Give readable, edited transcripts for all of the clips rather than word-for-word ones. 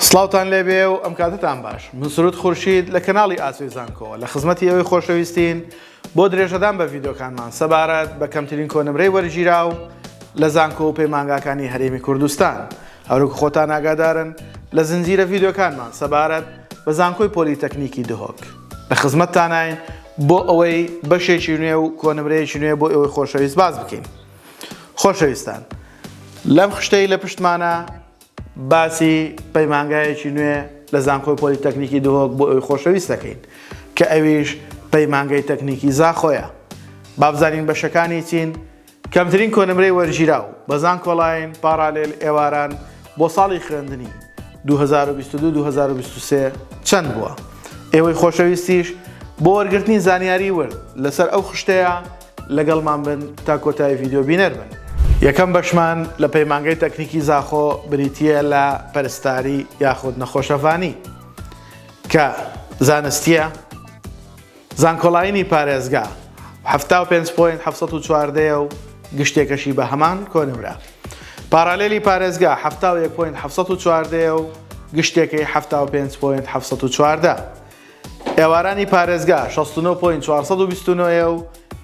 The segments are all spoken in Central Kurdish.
سڵاوتان لێبێ و ئەم کاتتان باش. من سروود خورشید لە کەناڵی ئاسوی زانکۆ لە خزمەتی ئەوەی خۆشەویستین بۆ درێژەدان بە ڤیدیۆکانمان سەبارەت بە کەمترین کۆنمرەی وەرگیراو لە زانکۆ و پەیمانگاکانی هەرێمی کوردستان. هەروەک خۆتان ئاگادارن لە زنجیرە ڤیدیۆکانمان سەبارەت بە زانکۆی پۆلیتەکنیکی دهۆک لە خزمەتتانین بۆ ئەوەی بەشێکی نوێ و کۆنمرەیەکی نوێ بۆ ئەوەی خۆشەویست باز بکەین. خۆشەویستان، لەم خشتەی لە پشتمانە باسی پەیمانگایەکی نوێ لە زانکۆی پۆلیتەکنیکی دهۆک بۆ ئەوەی خۆشەویست دەکەین کە ئەویش پەیمانگای تەکنیکی زاخۆیە. با بزانین بەشەکانی چین. کەمترین کۆنمرەی وەرگیراو بە زانکۆڵاین پارالێل ئێواران بۆ ساڵی خوێندنی 2022-2023 چەند بووە؟ ئێوەی خۆشەویستیش بۆ وەرگرتنی زانیاری ورد لەسەر ئەو خشتەیە لەگەڵمان بن تا کۆتایی ڤیدیۆ بینەر بن. یەکەم بەشمان لە پەیمانگای تەکنیکی زاخۆ بریتیە لە پەرستاری یاخود نەخۆشەفانی کە زانستیە زانکۆڵاینی پارێزگا 75.714 و گشتێکەشی بە هەمان کۆنمرە. پارالێلی پارێزگا 71.714 و گشتێکی 75.714. ئێوارانی پارێزگا 69.429 و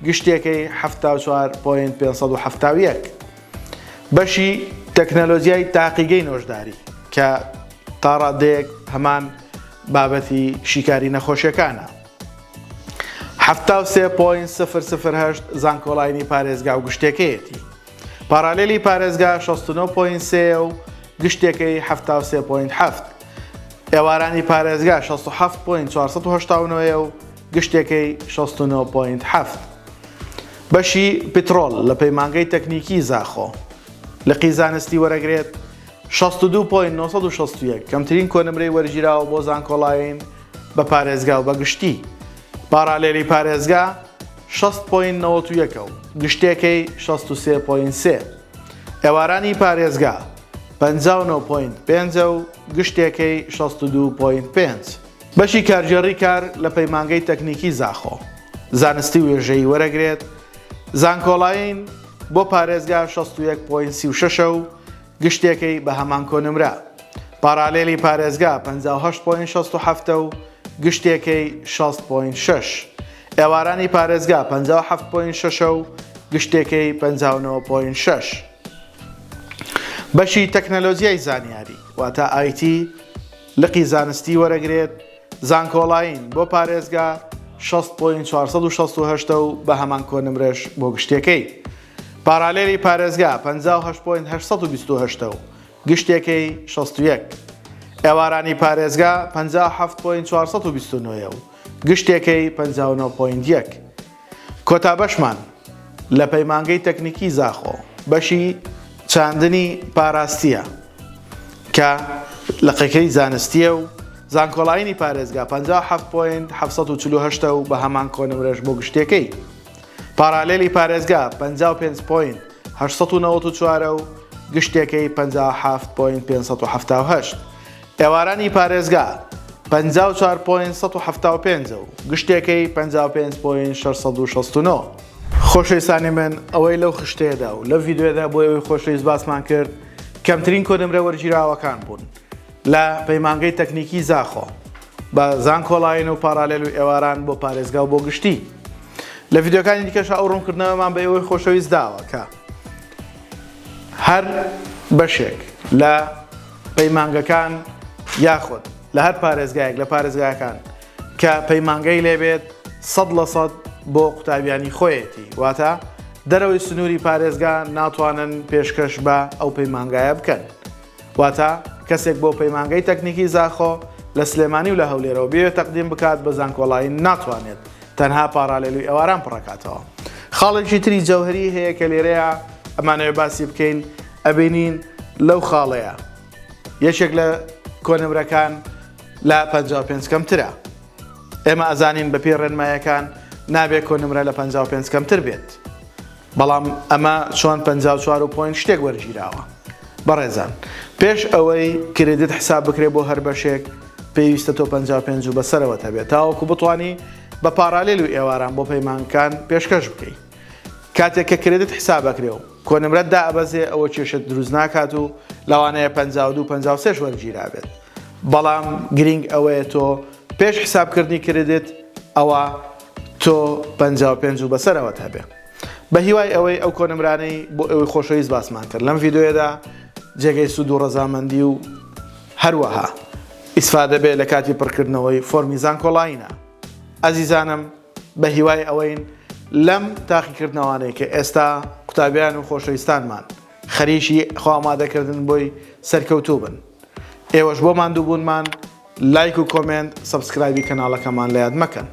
گشتێکی 74.571. بەشی تەکنەلۆژیای تاقیگەی نۆژداری کە تا ڕادەیەک هەمان بابەتی شیکاری نەخۆشیەکانە. 73.008 زانکۆڵاینی پارێزگا و گشتێکەیەتی. پارالێلی پارێزگا 69.3 و گشتێکی 73.7. ئێوارانی پارێزگا 67.489 و گشتێکی 69.7. بەشی پترۆل لە پەیمانگای تەکنیکی زاخۆ لە قیزانستی وەرەگرێت 62.961 کەمترین کۆنمرەی وەرگیراوە بۆ زانکۆڵاین بە پارێزگا و بە گشتی. پارالێلی پارێزگا 6.91 و گشتێکی 63.3. ئێوارانی پارێزگا 59.5 و گشتێکی 62.5. بەشی کارژێڕی کار لە پەیمانگای تەکنیکی زاخۆ زانستی وێژەی وەرەگرێت زانکۆڵاین بۆ پارێزگا 61.36 و گشتێکی بە هەمان کۆنمرە. پارالێلی پارێزگا 58.67 و گشتێکی 60.6. ئێوارانی پارێزگا 57.6 و گشتێکی 59.6. بەشی تەکنەلۆژیای زانیاری واتە IT لە قیزانستی وەرەگرێت زانکۆڵاین بۆ پارێزگا 6.468 و بە هەمان کۆنمرەش بۆ گشتێکەی. پارالێلی پارێزگا 58.828 و گشتێکی 61. ئێوارانی پارێزگا 57.429 و گشتێکی 59.1. کۆتا بەشمان لە پەیمانگای تەکنیکی زاخۆ بەشی چاندنی پاراستیە کە لەقەکەی زانستیە و زانکۆڵاینی پارێزگا 57.748 و بە هەمان کۆنمرەش بۆ گشتێکەی. پارالێلی پارێزگا 55.894 و گشتێکی 57.578. ئێوارانی پارێزگا 54.175 و گشتێکی 55.669. خۆشەویستانی من ئەوەی لەو خشتەیەدا و لە ڤیدیۆدا بۆ ئەوەی خۆشەویست باسمان کرد کەمترین کۆنمرە وەرگیراوەکان بوون لە پەیمانگای تەکنیکی زاخۆ بە زانکۆڵاین و پارالێل و ئێواران بۆ پارێزگا و بۆ گشتی. لە ڤیدیۆکانی دیکەشە ئەو ڕوونکردنەوەمان بە ئەوەی خۆشەویست داوە کە هەر بەشێک لە پەیمانگەکان یاخود لە هەر پارێزگایەک لە پارێزگاکان کە پەیمانگەی لێبێت 100% بۆ قوتابیانی خۆیەتی واتە دەرەوەی سنووری پارێزگا ناتوانن پێشکەش بە ئەو پەیمانگایە بکەن. واتە کەسێک بۆ پەیمانگای تەکنیکی زاخۆ لە سلێمانی و لە هەولێرەوە بێ تەقدیم بکات بە زانکۆڵاین ناتوانێت تەنها پارالێل و ئێواران پڕەکاتەوە. خاڵێکی تری جەوهری هەیە کە لێرەیە ئەمانەوێ باسی بکەین. ئەبینین لەو خاڵەیە یەکێک لە کۆنمرەکان لە 55 کەمترە. ئێمە ئەزانین بە پێی ڕێنماییەکان نابێت کۆنمرە لە 55 کەمتر بێت، بەڵام ئەمە چۆن 54 و پۆین شتێک وەرگیراوە. بەڕێزان، پێش ئەوەی کرێدت حساب بکرێت بۆ هەر بەشێک پێویستە تۆ 55 و بەسەرەوەتە بێت تاوەکو بتوانی بە پارالێل و ئێواران بۆ پەیمانگەکان پێشکەش بکەیت. کاتێک کە کرێدت حساب بکرێ و کۆنمرەت دائەبەزێ ئەوە کێشە دروست ناکات و لەوانەیە 52-53 وەرگیرا بێت. بەڵام گرنگ ئەوەیە تۆ پێش حسابکردنی کردێت ئەوە تۆ 55 و بەسەرەوەت هەبێ. بە هیوای ئەوەی ئەو کۆنمرانەی بۆ ئەوەی خۆشەویست باسمان کرد لەم ڤیدۆیەدا جێگەی سوود و ڕەزامەندی و هەروەها ئیسفادە بێ لە کاتی پڕکردنەوەی فۆرمی زانکۆڵاینە. ئەزیزانم بە هیوای ئەوەین لەم تاقیکردنەوانەی کە ئێستا قوتابیان و خۆشەویستانمان خەریکی خۆئامادەکردن بۆی سەرکەوتوو بن. ئێوەش بۆ ماندووبوونمان لایک و کۆمنت سەبسکرایبی کەناڵەکەمان لە یاد مەکەن.